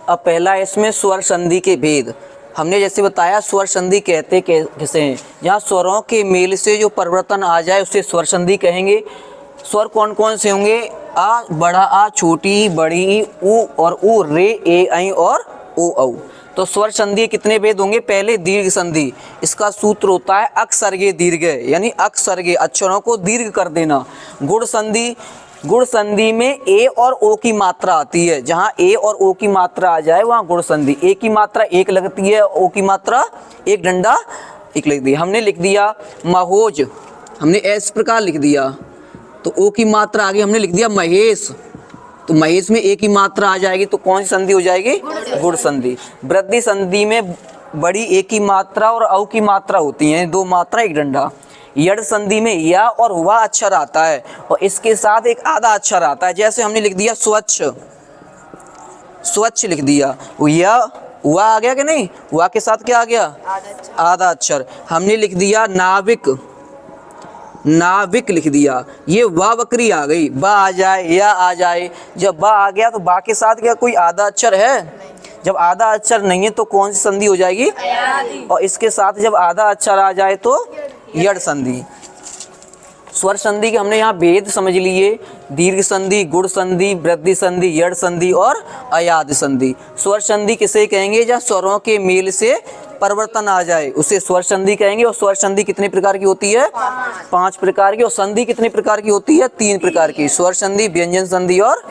अब पहला है इसमें स्वर संधि के भेद। हमने जैसे बताया स्वर संधि कहते किसे हैं, जहाँ स्वरों के मेल से जो परिवर्तन आ जाए उसे स्वर संधि कहेंगे। स्वर कौन कौन से होंगे? आ, बड़ा आ, छोटी ई, बड़ी ई, ऊ और ऊ, रे, ए, ऐ और ओ, औ। तो स्वर संधि कितने भेद होंगे? पहले दीर्घ संधि, इसका सूत्र होता है अक सर्गे दीर्घ, यानी अक सर्गे अक्षरों को दीर्घ कर देना। गुण संधि, गुण संधि में ए और ओ की मात्रा आती है, जहाँ ए और ओ की मात्रा आ जाए वहाँ गुण संधि। ए की मात्रा एक लगती है, ओ की मात्रा एक, डंडा एक लिख दिया। हमने लिख दिया महोज, हमने इस प्रकार लिख दिया, तो ओ की मात्रा आगे हमने लिख दिया महेश, तो महेश में ए की मात्रा आ जाएगी, तो कौन सी संधि हो जाएगी? गुण संधि। वृद्धि संधि में बड़ी ए की मात्रा और औ की मात्रा होती है, दो मात्रा एक डंडा। यड़ संधि में या और हुआ अक्षर आता है और इसके साथ एक आधा अक्षर आता है, जैसे हमने लिख दिया स्वच्छ, स्वच्छ लिख दिया, या हुआ आ गया कि नहीं? हुआ के साथ क्या आ गया? आधा अक्षर। हमने लिख दिया नाविक, नाविक लिख दिया, ये वाह बकरी आ गई, बा आ जाए या आ जाए। जब बा आ गया तो बा के साथ क्या कोई आधा अक्षर है? जब आधा अक्षर नहीं है तो कौन सी संधि हो जाएगी? और इसके साथ जब आधा अक्षर आ जाए तो यड़ संधि। स्वर संधि के हमने यहाँ भेद समझ लिए, दीर्घ संधि, गुण संधि, वृद्धि संधि, यड़ संधि और अयाद संधि। स्वर संधि किसे कहेंगे? जहाँ स्वरों के मेल से परिवर्तन आ जाए उसे स्वर संधि कहेंगे। और स्वर संधि कितने प्रकार की होती है? 5 प्रकार की। और संधि कितने प्रकार की होती है? 3 प्रकार की, स्वर संधि, व्यंजन संधि और।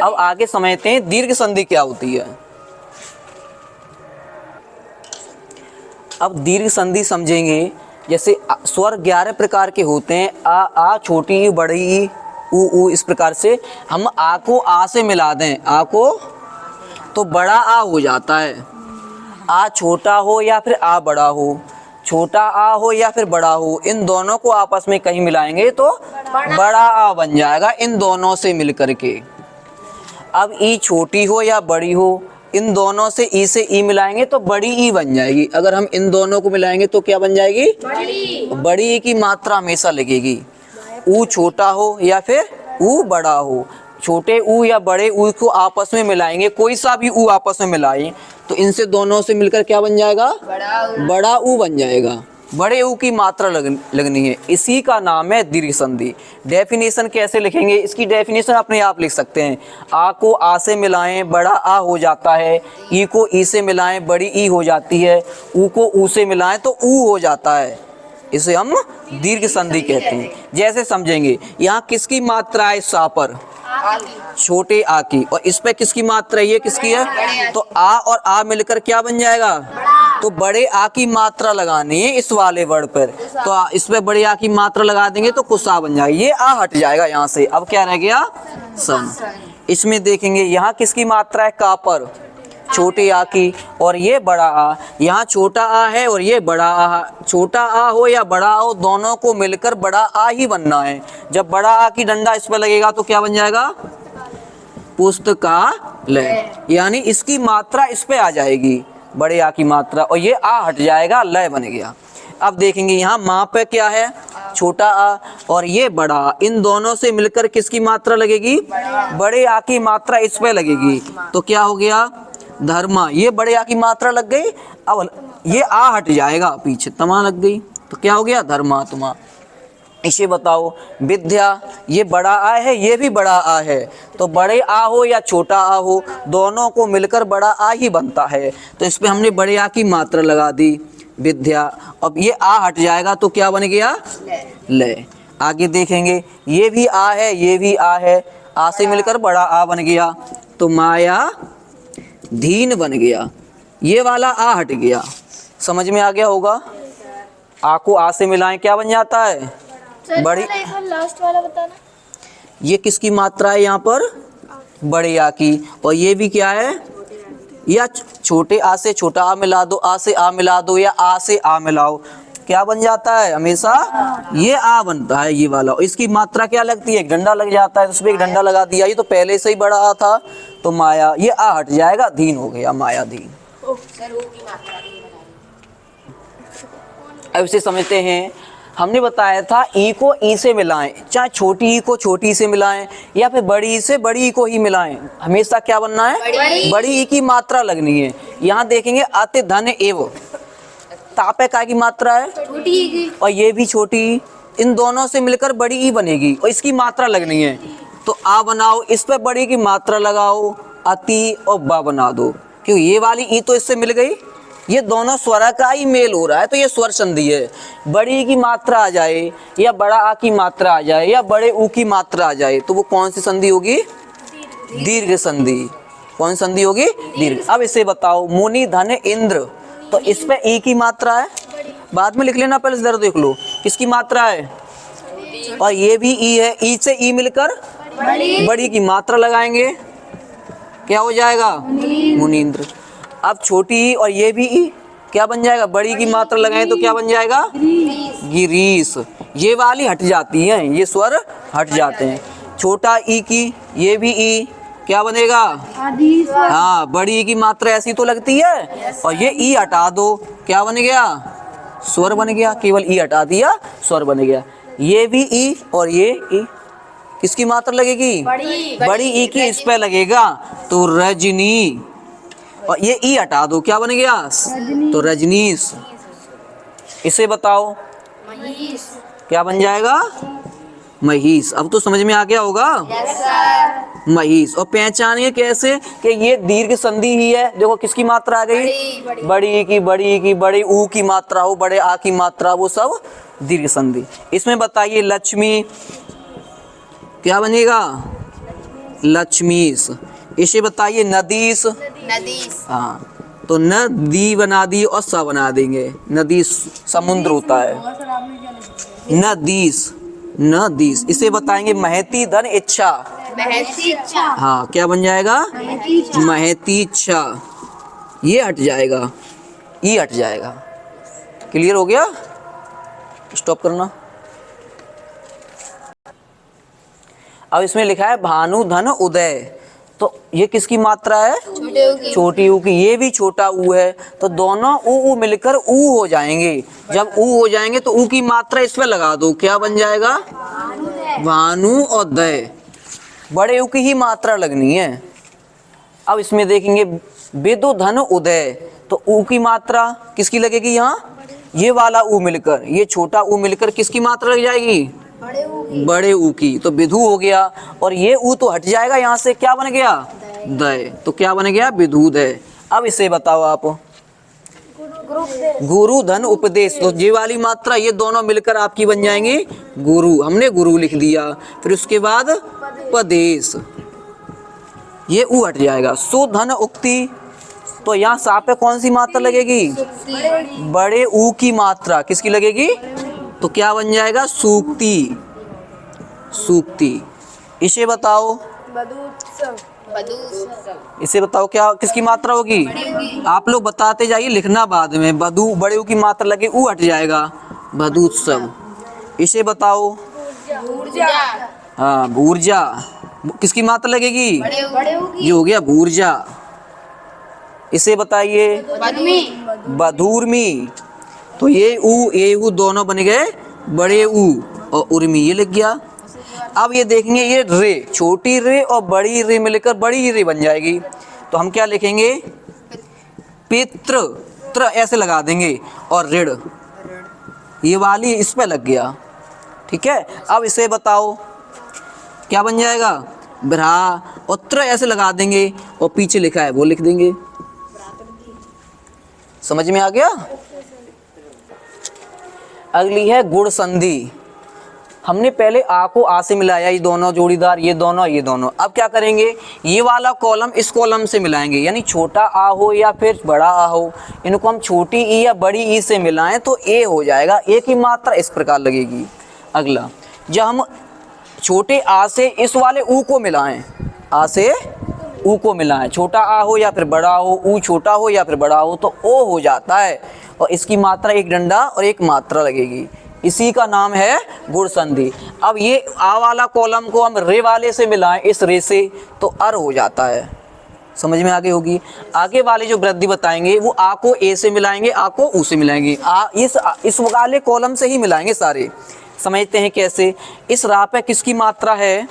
अब आगे समझते हैं दीर्घ संधि क्या होती है। अब दीर्घ संधि समझेंगे, जैसे स्वर 11 प्रकार के होते हैं, आ, छोटी ई, बड़ी ई, ऊ, इस प्रकार से हम आ को आ से मिला दें, आ को, तो बड़ा आ हो जाता है। आ छोटा हो या फिर आ बड़ा हो, छोटा आ हो या फिर बड़ा हो, इन दोनों को आपस में कहीं मिलाएंगे तो बड़ा आ बन जाएगा, इन दोनों से मिल करके। अब ई छोटी हो या बड़ी हो, इन दोनों से ई मिलाएंगे तो बड़ी ई बन जाएगी। अगर हम इन दोनों को मिलाएंगे तो क्या बन जाएगी? बड़ी ई की मात्रा हमेशा लगेगी। ऊ छोटा हो या फिर ऊ बड़ा हो, छोटे ऊ या बड़े ऊ को आपस में मिलाएंगे, कोई सा भी ऊ आपस में मिलाएं तो इनसे दोनों से मिलकर क्या बन जाएगा? बड़ा ऊ बन जाएगा। बड़े ऊ की मात्रा लगनी है, इसी का नाम है दीर्घ संधि। डेफिनेशन कैसे लिखेंगे? इसकी डेफिनेशन अपने आप लिख सकते हैं। आ को आ से मिलाएं, बड़ा आ हो जाता है। ई को ई से मिलाएं, बड़ी ई हो जाती है। ऊ को ऊ से मिलाएं तो ऊ हो जाता है, इसे हम दीर्घ संधि कहते हैं। जैसे समझेंगे, यहाँ किसकी मात्रा है? सा पर छोटे आ की, और इस पे किसकी मात्रा है? ये किसकी है? तो आ और आ मिलकर क्या बन जाएगा? तो बड़े आ की मात्रा लगानी है इस वाले वर्ड पर, तो इस पे बड़े आ की मात्रा लगा देंगे तो कुछ आ बन जाएगा, ये आ हट जाएगा यहाँ से। अब क्या रह गया? सन। इसमें देखेंगे यहाँ किसकी मात्रा है? का पर छोटे आ की, और ये बड़ा आ। यहाँ छोटा आ है और ये बड़ा आ। छोटा आ हो या बड़ा आ हो, दोनों को मिलकर बड़ा आ ही बनना है। जब बड़ा आ की डंडा इस पर लगेगा तो क्या बन जाएगा? पुस्तकालय, यानी इसकी मात्रा इस पे आ जाएगी, बड़े आ की मात्रा, और ये आ हट जाएगा, लय बन गया। अब देखेंगे यहाँ माँ पे क्या है? छोटा आ और ये बड़ा आ, इन दोनों से मिलकर किसकी मात्रा लगेगी? बड़े आ की मात्रा इस पे लगेगी, तो क्या हो गया? धर्मा। ये बड़े आ की मात्रा लग गई, अब ये आ हट जाएगा, पीछे तमा लग गई, तो क्या हो गया? धर्मात्मा। इसे बताओ विद्या, ये बड़ा आ है, ये भी बड़ा आ है, तो बड़े आ हो या छोटा आ हो, दोनों को मिलकर बड़ा आ ही बनता है, तो इस पे हमने बड़े आ की मात्रा लगा दी, विद्या। अब ये आ हट जाएगा तो क्या बन गया? लय। आगे देखेंगे, ये भी आ है, ये भी आ है, आ से मिलकर बड़ा आ बन गया, तो माया धीन बन गया, ये वाला आ हट गया। समझ में आ गया होगा? आ को आ से मिलाएं क्या बन जाता है? बड़ी। लास्ट वाला बताना, ये किसकी मात्रा है यहाँ पर? बड़े आ की, और ये भी क्या है? या छोटे आ से छोटा आ मिला दो, आ से आ मिला दो, या आ से आ मिलाओ, क्या बन जाता है? हमेशा ये आ बनता है, ये वाला। इसकी मात्रा क्या लगती है? एक डंडा लग जाता है, उसमें एक डंडा लगा दिया, ये तो पहले से ही बड़ा आ था, तो माया, ये आ हट जाएगा, धीन हो गया, माया धीन। अब इसे समझते हैं। हमने बताया था ई को ई से मिलाएं, चाहे छोटी ई को छोटी ई से मिलाएं या फिर बड़ी ई से बड़ी ई को ही मिलाएं, हमेशा क्या बनना है, बड़ी ई की मात्रा लगनी है। यहाँ देखेंगे अति धन एव, तापे काय की मात्रा है, छोटी ई की, और ये भी छोटी ई, इन दोनों से मिलकर बड़ी ई बनेगी और इसकी मात्रा लगनी है। तो आ बनाओ, इस पे बड़ी की मात्रा लगाओ, अति और बा बना दो, क्योंकि ये वाली ई तो इससे मिल गई, ये दोनों स्वर का ही मेल हो रहा है तो ये स्वर संधि है। बड़ी की मात्रा आ जाए या बड़ा आ की मात्रा आ जाए या बड़े ऊ की मात्रा आ जाए तो वो कौन सी संधि होगी, दीर्घ संधि। कौन संधि होगी, दीर्घ। अब इसे बताओ, मुनि धन इंद्र, तो इस पे ई की मात्रा है, बाद में लिख लेना, पहले इधर देख लो किसकी मात्रा है, और ये भी ई है, ई से ई मिलकर बड़ी की मात्रा लगाएंगे, क्या हो जाएगा, मुनीन्द्र। अब छोटी ई और ये भी ई क्या बन जाएगा, बड़ी की मात्रा लगाएं तो क्या बन जाएगा, गिरीश। ये वाली हट जाती हैं, ये स्वर हट जाते हैं। छोटा ई की, ये भी ई क्या बनेगा, हाँ, बड़ी ई की मात्रा ऐसी तो लगती है, और ये ई हटा दो, क्या बन गया, स्वर बन गया, केवल ई हटा दिया, स्वर बन गया। ये भी ई और ये ई किसकी मात्रा लगेगी, बड़ी ई की, इस पे लगेगा तो रजनी, और ये ई हटा दो, क्या बन गया, तो रजनीश। इसे बताओ, क्या बन जाएगा, महिष। अब तो समझ में आ गया होगा, महिष। और पहचानिए कैसे कि ये दीर्घ संधि ही है। देखो किसकी मात्रा आ गई, बड़ी की, बड़ी की, बड़े ऊ की मात्रा हो, बड़े आ की मात्रा, वो सब दीर्घ संधि। इसमें बताइए लक्ष्मी, क्या बनेगा, लक्ष्मीश। इसे बताइए नदीश, हाँ, तो नदी बना दी और सा बना देंगे, नदी समुद्र होता है, नदीश, नदीश। इसे बताएंगे महती धन इच्छा, हाँ, क्या बन जाएगा, महती इच्छा। ये हट जाएगा, ये हट जाएगा। क्लियर हो गया, स्टॉप करना। अब इसमें लिखा है भानु धन उदय, तो ये किसकी मात्रा है, छोटी ऊ की, ये भी छोटा ऊ है, तो दोनों ऊ मिलकर ऊ हो जाएंगे। जब ऊ हो जाएंगे तो ऊ की मात्रा इस पे लगा दो, क्या बन जाएगा, भानु और दय, बड़े ऊ की ही मात्रा लगनी है। अब इसमें देखेंगे विदु धन उदय, तो ऊ की मात्रा किसकी लगेगी, यहाँ ये वाला ऊ मिलकर, ये छोटा ऊ मिलकर किसकी मात्रा लग जाएगी, बड़े ऊ की, तो विधु हो गया। और ये ऊ तो हट जाएगा यहाँ से, क्या बन गया, दय, तो क्या बन गया, विधुदय। अब इसे बताओ आप, गुरु धन उपदेश, तो ये वाली मात्रा ये दोनों मिलकर आपकी बन जाएंगी गुरु, हमने गुरु लिख दिया। फिर उसके बाद उपदेश, ये ऊ हट जाएगा। सुधन उक्ति, तो यहाँ सा पे कौन सी मात्रा लगेगी, बड़े ऊ की मात्रा किसकी लगेगी, तो क्या बन जाएगा, सूक्ति, सूक्ति। इसे बताओ, इसे बताओ क्या किसकी मात्रा होगी, आप लोग बताते जाइए, लिखना बाद में। बधु, बड़े ऊ की मात्रा लगे, ऊ हट जाएगा, बधूत्सव। इसे बताओ, हाँ, भूर्जा, किसकी मात्रा लगेगी, ये हो गया भूर्जा। इसे बताइए, बधूर्मी, तो ये ऊ दोनों बन गए बड़े ऊ, और उर्मी ये लग गया। अब ये देखेंगे, ये रे, छोटी रे और बड़ी रे मिलकर बड़ी रे बन जाएगी, तो हम क्या लिखेंगे, पित्र, त्र ऐसे लगा देंगे, और ऋण, ये वाली इस पे लग गया, ठीक है। अब इसे बताओ, क्या बन जाएगा, ब्रा, और त्र ऐसे लगा देंगे, और पीछे लिखा है वो लिख देंगे। समझ में आ गया। अगली है गुण संधि। हमने पहले आ को आ से मिलाया, ये दोनों जोड़ीदार, ये दोनों, ये दोनों। अब क्या करेंगे, ये वाला कॉलम इस कॉलम से मिलाएंगे, यानी छोटा आ हो या फिर बड़ा आ हो, इनको हम छोटी ई या बड़ी ई से मिलाएं तो ए हो जाएगा, ए की मात्रा इस प्रकार लगेगी। अगला, जब हम छोटे आ से इस वाले ऊ को मिलाएं, आ से ऊ को मिलाएं, छोटा आ हो या फिर बड़ा हो, ऊ छोटा हो या फिर बड़ा हो, तो ओ हो जाता है, और इसकी मात्रा एक डंडा और एक मात्रा लगेगी, इसी का नाम है गुण संधि। अब ये आ वाला कॉलम को हम रे वाले से मिलाएं, इस रे से, तो अर हो जाता है, समझ में आगे होगी। आगे वाले जो वृद्धि बताएंगे वो आ को ए से मिलाएंगे, आ को ऊ से मिलाएंगे, इस वाले कॉलम से ही मिलाएंगे सारे। समझते हैं कैसे। इस रा पे किसकी मात्रा है?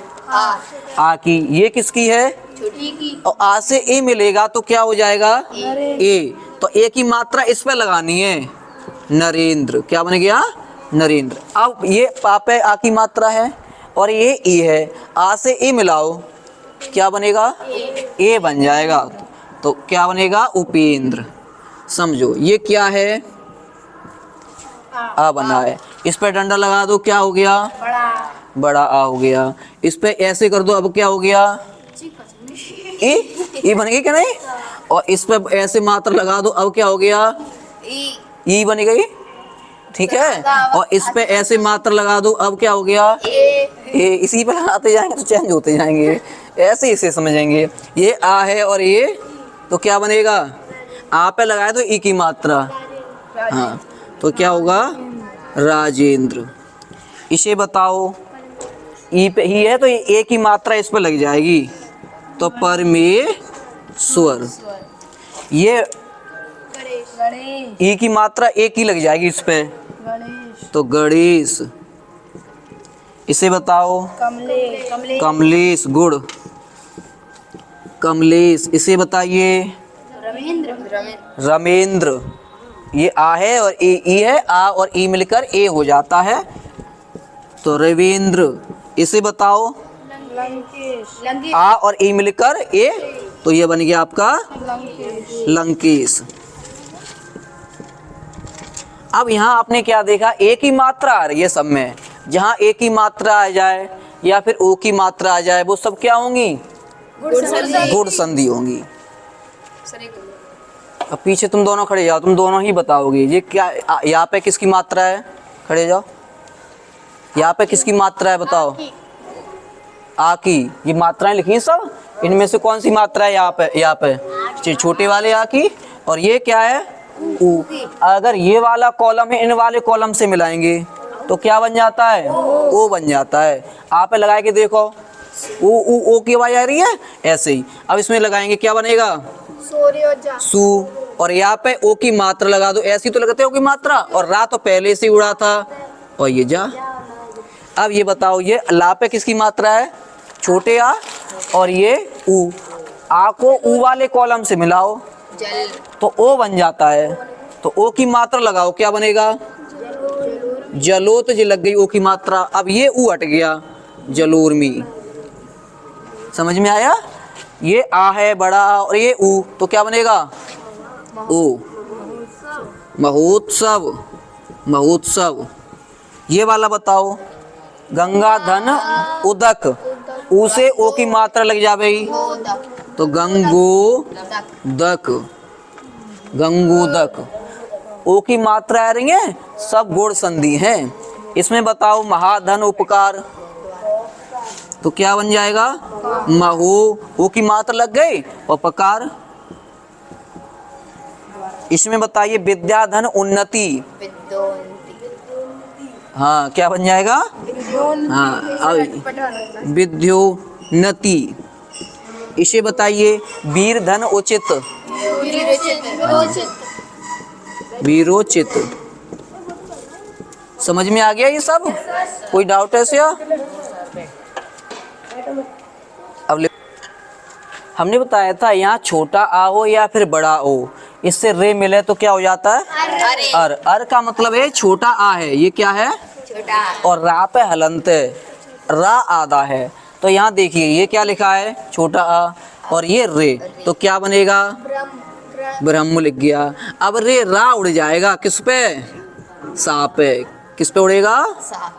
आ की। ये किसकी है? छोटी की। और आ से ए मिलेगा तो क्या हो जाएगा? ए। तो ए की मात्रा इस पे लगानी है, नरेंद्र। क्या बन गया? नरेंद्र। अब ये पा पे आ की मात्रा है और ये ई है, आ से ए मिलाओ, क्या बनेगा? ए बन जाएगा। तो क्या बनेगा? उपेंद्र। समझो ये क्या है? आ बना है। इस पे डंडा लगा दो, क्या हो गया? बड़ा आ हो गया। इस पे ऐसे कर दो, अब क्या हो गया? ई बन गई क्या नहीं? और इस पे ऐसे मात्रा लगा दो, अब क्या हो गया? ई बन गई। ठीक है। और इस पे ऐसे मात्रा लगा दो, अब क्या हो गया? ए। इसी पे लगाते जाएंगे तो चेंज होते जाएंगे, ऐसे इसे समझेंगे। ये आ है और ये तो क्या बनेगा? आ पे लगाए तो ई की मात्रा, हाँ, तो क्या होगा? राजेंद्र। इसे बताओ, ई पे ही है तो ये ए की मात्रा इस पे लग जाएगी, तो परमेश्वर। ये ई की मात्रा ए की लग जाएगी इस पे, तो गणेश। इसे बताओ, कमलेश। गुड़, कमलेश। इसे बताइए, रमेंद्र। ये आ है और ए ई है, आ और ई मिलकर ए हो जाता है, तो रविंद्र। इसे बताओ, आ और ई मिलकर ए, तो ये बन गया आपका लंकेश। अब यहाँ आपने क्या देखा? ए की मात्रा आ रही है सब में। जहाँ ए की मात्रा आ जाए या फिर ओ की मात्रा आ जाए, वो सब क्या होंगी? गुण संधि होंगी। अब पीछे तुम दोनों खड़े जाओ, तुम दोनों ही बताओगे ये क्या। यहाँ पे किसकी मात्रा है? खड़े जाओ। यहाँ पे किसकी मात्रा है बताओ? आ की। ये मात्राएं लिखी सब, इनमें से कौन सी मात्रा है यहाँ पे? यहाँ पे छोटे वाले आ की। और ये क्या है? ऊ। अगर ये वाला कॉलम है, इन वाले कॉलम से मिलाएंगे तो क्या बन जाता है? ओ बन जाता है। आप पे लगा के देखो, ओ की आवाज आ रही है ऐसे ही। अब इसमें लगाएंगे, क्या बनेगा? सू। और यहाँ पे ओ की मात्रा लगा दो, ऐसी तो लगाते हो की मात्रा, और रा तो पहले से उड़ा था, और ये जा। अब ये बताओ, ये ला पे किसकी मात्रा है? छोटे आ। और ये ऊ। आ को ऊ वाले कॉलम से मिलाओ तो ओ बन जाता है, तो ओ की मात्रा लगाओ, क्या बनेगा? जलो। तो ये लग गई ओ की मात्रा। अब ये ऊ हट गया, जलोर्मी। समझ में आया? ये आ है बड़ा और ये ऊ, तो क्या बनेगा? ओ। महोत्सव। महोत्सव। ये वाला बताओ, गंगा धन उदक। ऊ से ओ की मात्रा लग जाएगी, तो गंगोदक। गंगोदक। ओ की मात्रा आ रही है, सब गुण संधि हैं। इसमें बताओ, महाधन उपकार, तो क्या बन जाएगा? महो। ओ की मात्रा लग गई, उपकार। इसमें बताइए, विद्याधन उन्नति। हाँ, क्या बन जाएगा? हाँ, विद्योन्नति। इसे बताइए, वीर धन उचित। वीरोचित। समझ में आ गया ये सब? कोई डाउट है इसका? अब हमने बताया था यहाँ छोटा आ हो या फिर बड़ा ओ, इससे रे मिले तो क्या हो जाता है? अर। अर का मतलब है छोटा आ है, ये क्या है? छोटा। और रा पे हलंत है, रा आधा है, तो यहाँ देखिए ये क्या लिखा है? छोटा आ। और ये रे, तो क्या बनेगा? ब्रह्म लिख गया। अब रे रा उड़ जाएगा किस पे? सा पे। किस पे उड़ेगा?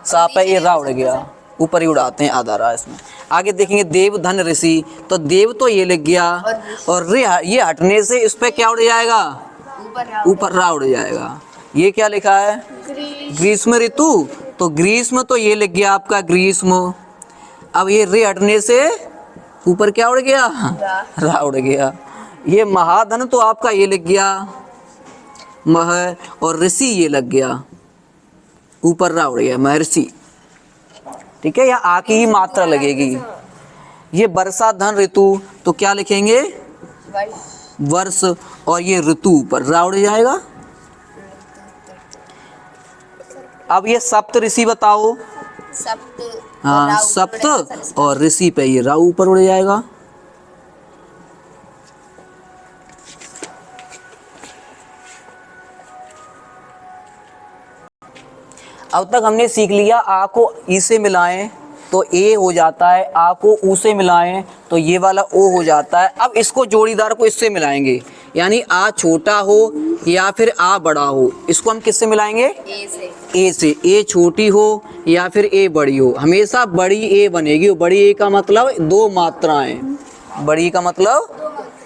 सा पे। ये रा उड़ गया, ऊपर ही उड़ाते हैं आधा रा इसमें। आगे देखेंगे, देव धन ऋषि, तो देव तो ये लिख गया, और रे ये हटने से इस पे क्या उड़ जाएगा? ऊपर रा उड़ जाएगा। ये क्या लिखा है? ग्रीष्म ऋतु, तो ग्रीष्म तो ये लिख गया आपका ग्रीष्म। अब ये रे हटने से ऊपर क्या उड़ गया? रा उड़ गया। ये महाधन तो आपका ये लिख गया मह, और ऋषि ये लग गया, ऊपर रा उड़ गया, महर्षि। ठीक है, यहाँ आ की ही मात्रा लगेगी। ये वर्षा धन ऋतु, तो क्या लिखेंगे? वर्ष, और ये ऋतु ऊपर रा उड़ जाएगा। अब ये सप्त ऋषि बताओ। हाँ, सप्त और ऋषि पे ये रा ऊपर उड़ जाएगा। अब तक हमने सीख लिया आ को ई से मिलाएं तो ए हो जाता है, आ को ऊ से मिलाएं तो ये वाला ओ हो जाता है। अब इसको जोड़ीदार को इससे मिलाएंगे, यानी आ छोटा हो या फिर आ बड़ा हो, इसको हम किससे मिलाएंगे? ए से। ए छोटी हो या फिर ए बड़ी हो, हमेशा बड़ी ए बनेगी। बड़ी ए का मतलब दो मात्राएं, बड़ी का मतलब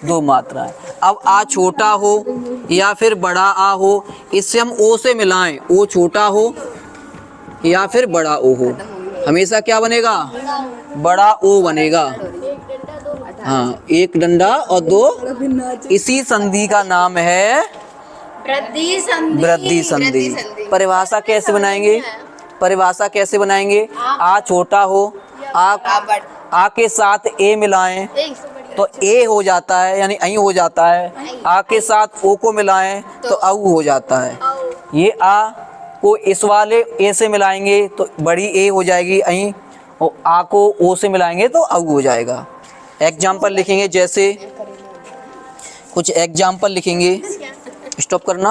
दो मात्राएं। अब आ छोटा हो या फिर बड़ा आ हो, इससे हम ओ से मिलाएं, ओ छोटा हो या फिर बड़ा ओ हो, हमेशा क्या बनेगा? बड़ा ओ बनेगा। हाँ, एक डंडा और दो, इसी संधि का नाम है वृद्धि संधि। परिभाषा कैसे बनाएंगे? परिभाषा कैसे बनाएंगे? आ छोटा हो, आ के साथ ए मिलाएं तो ए हो जाता है, यानी ऐ हो जाता है। आ के साथ ओ को मिलाएं तो औ हो जाता है। ये आ को इस वाले ए से मिलाएंगे तो बड़ी ए हो जाएगी ऐ, और आ को ओ से मिलाएंगे तो औ हो जाएगा। एग्जाम्पल लिखेंगे, जैसे कुछ एग्जाम्पल लिखेंगे। स्टॉप करना,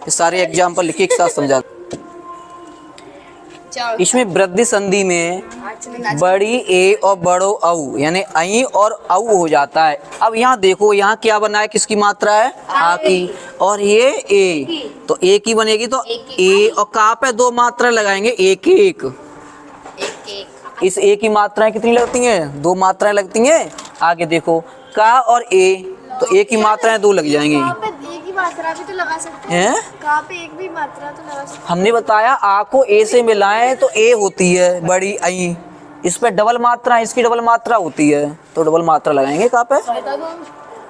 ये सारे एग्जाम्पल लिखे एक साथ समझा। इसमें वृद्धि संधि में बड़ी ए और बड़ो औ, यानी ऐ और औ हो जाता है। अब यहाँ देखो, यहाँ क्या बना है? किसकी मात्रा है? आ की। और ये ए, तो ए की बनेगी तो ए, और का पे दो मात्रा लगाएंगे, एक एक। इस ए की मात्राएं कितनी लगती हैं? दो मात्राएं लगती हैं। आगे देखो, का और ए, तो ए की मात्राएं दो लग जाएंगी। मात्रा भी तो लगा सकते हैं। कहाँ पे एक भी मात्रा तो लगा सकते हैं। हमने बताया आ को ए से मिलाएं तो ए होती है बड़ी ऐ, इस पे डबल मात्रा, इसकी डबल मात्रा होती है, तो डबल मात्रा लगाएंगे कहाँ पे?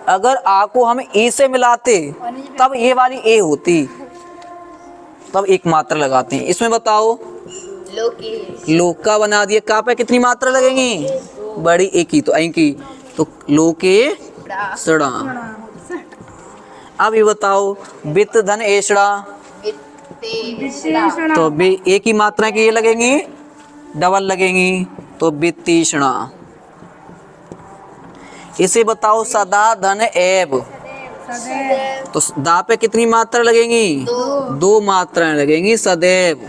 अगर आ को हम ए से मिलाते तब ये वाली ए होती, तब एक मात्रा लगाते हैं। इसमें बताओ, लोका बना दिए, कहाँ पे कितनी मात्रा लगेंगी? बड़ी ए की, तो ऐ की, तो लोके सड़ा। अब ये बताओ, वित्त धन एषड़ा, तो ए की मात्रा की ये लगेंगी, डबल लगेंगी, तो वित्तीषणा। इसे बताओ, सदा धन एब, तो दा पे कितनी मात्रा लगेंगी? दो मात्राएं लगेंगी, सदैव।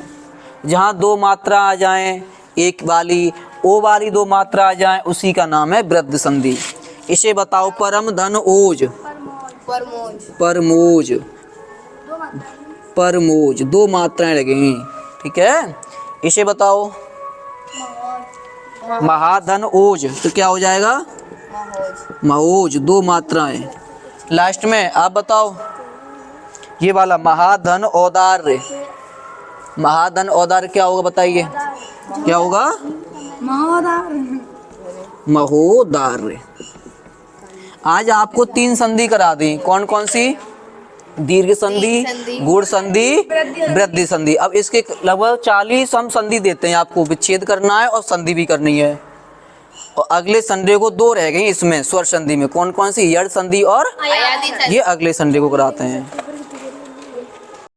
जहाँ दो मात्रा आ जाएं, एक वाली ओ वाली दो मात्रा आ जाएं, उसी का नाम है वृद्धि संधि। इसे बताओ, परम धन ओज, परमोज, परमोज, दो मात्राएं लगेंगी, ठीक है। इसे बताओ, महाधन ओज, तो क्या हो जाएगा? महोज, दो मात्राएं। लास्ट में आप बताओ, ये वाला महाधन औदार्य, महाधन औदार्य क्या होगा? बताइए क्या होगा? महोदार्य। आज आपको तीन संधि करा दी, कौन कौन सी? दीर्घ संधि, गुण संधि, वृद्धि संधि। अब इसके लगभग 40 हम संधि देते हैं आपको, विच्छेद करना है और संधि भी करनी है। और अगले संडे को दो रह गई इसमें स्वर संधि में, कौन कौन सी? यड़ संधि और ये अगले संडे को कराते हैं।